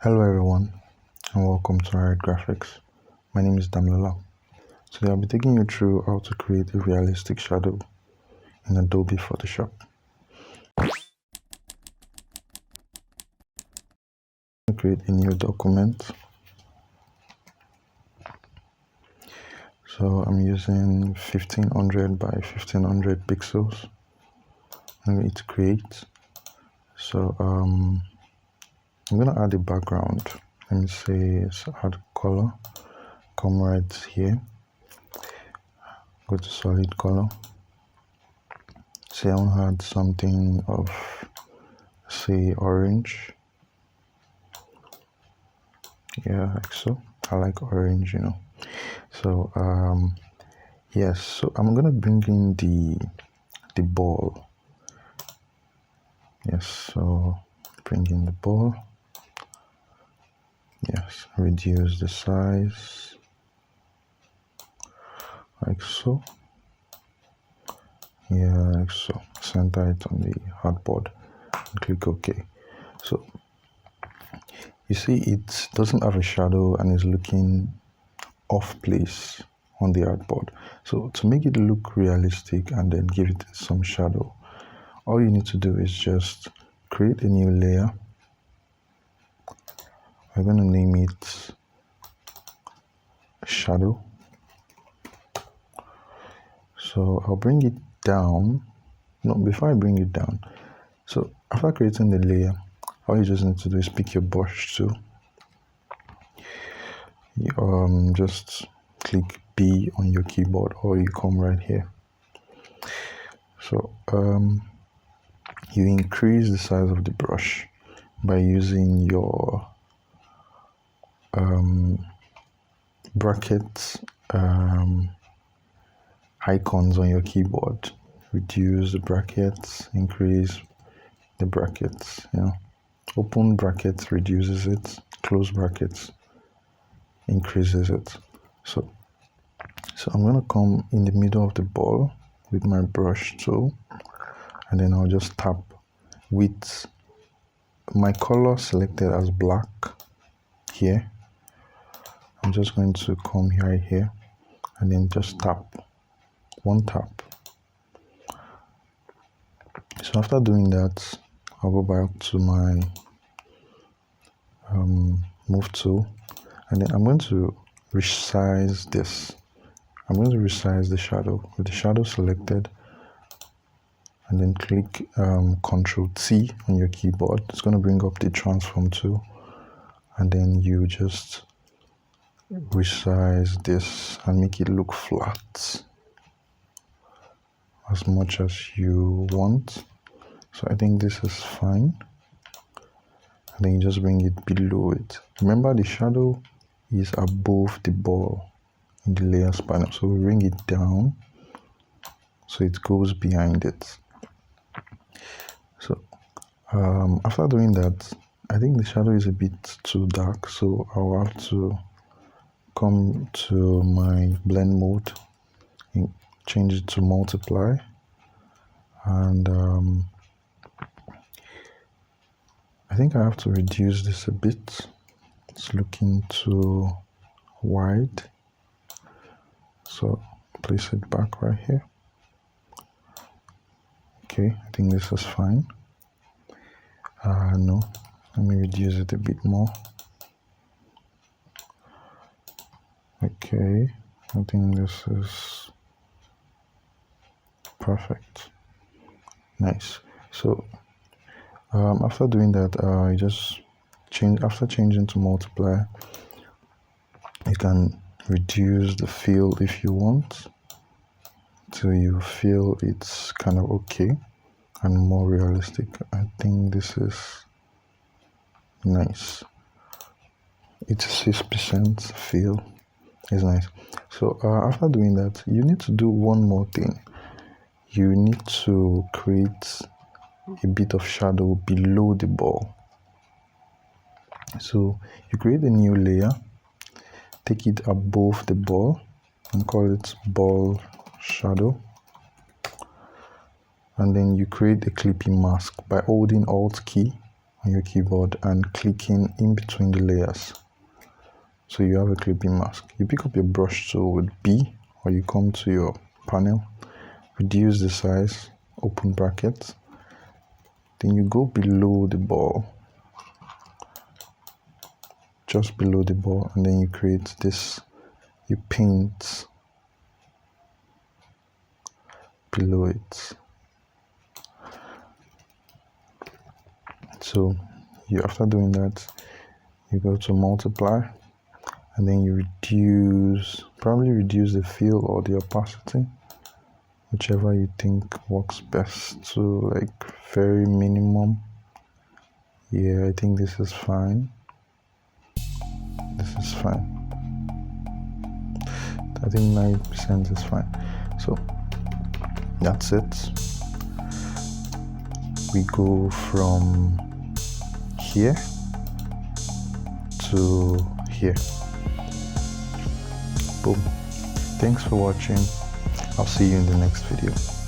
Hello everyone and welcome to Art Graphics. My name is Damlola. Today I'll be taking you through how to create a realistic shadow in Adobe Photoshop. Create a new document. So I'm using 1500 by 1500 pixels. I'm going to create. So I'm going to add a background. Let me say add color. Come right here. Go to solid color. Say I want to add something of, say, orange. Yeah, like so. I like orange, So yes, so I'm gonna bring in the ball. Yes, so bring in the ball. Yes, reduce the size like so. Yeah, like so. Center it on the hardboard and click OK. So you see it doesn't have a shadow and is looking off place on the artboard. So to make it look realistic and then give it some shadow, all you need to do is just create a new layer. We're going to name it shadow. So I'll bring it down. No, before I bring it down, so after creating the layer, all you just need to do is pick your brush tool. Just click B on your keyboard or you come right here. So you increase the size of the brush by using your brackets icons on your keyboard. Reduce the brackets, increase the brackets, Open brackets reduces it, close brackets increases it. So I'm going to come in the middle of the ball with my brush tool, and then I'll just tap with my color selected as black here. I'm just going to come right here and then just tap, one tap. So after doing that, I'll go back to my move tool, and then I'm going to resize this. I'm going to resize the shadow with the shadow selected, and then click Ctrl T on your keyboard. It's going to bring up the transform tool, and then you just resize this and make it look flat as much as you want. So I think this is fine. And then you just bring it below it. Remember, the shadow is above the ball in the layers panel, so we bring it down so it goes behind it. So after doing that, I think the shadow is a bit too dark, so I'll have to come to my blend mode and change it to multiply, and I think I have to reduce this a bit. It's looking too wide, so place it back right here. Okay, I think this is fine. No, let me reduce it a bit more. Okay, I think this is perfect. Nice. So after doing that, you just change. After changing to multiply, you can reduce the fill if you want, till you feel it's kind of okay and more realistic. I think this is nice. It's 6% fill. It's nice. So after doing that, you need to do one more thing. You need to create a bit of shadow below the ball. So you create a new layer, take it above the ball and call it ball shadow, and then you create a clipping mask by holding Alt key on your keyboard and clicking in between the layers. So you have a clipping mask. You pick up your brush tool with B, or you come to your panel, reduce the size, open brackets. Then you go below the ball, just below the ball, and then you create this, you paint below it. So you, after doing that, you go to multiply, and then you probably reduce the fill or the opacity, whichever you think works best, to like very minimum. Yeah, I think this is fine. This is fine. I think 9% is fine. So that's it. We go from here to here. Boom. Thanks for watching. I'll see you in the next video.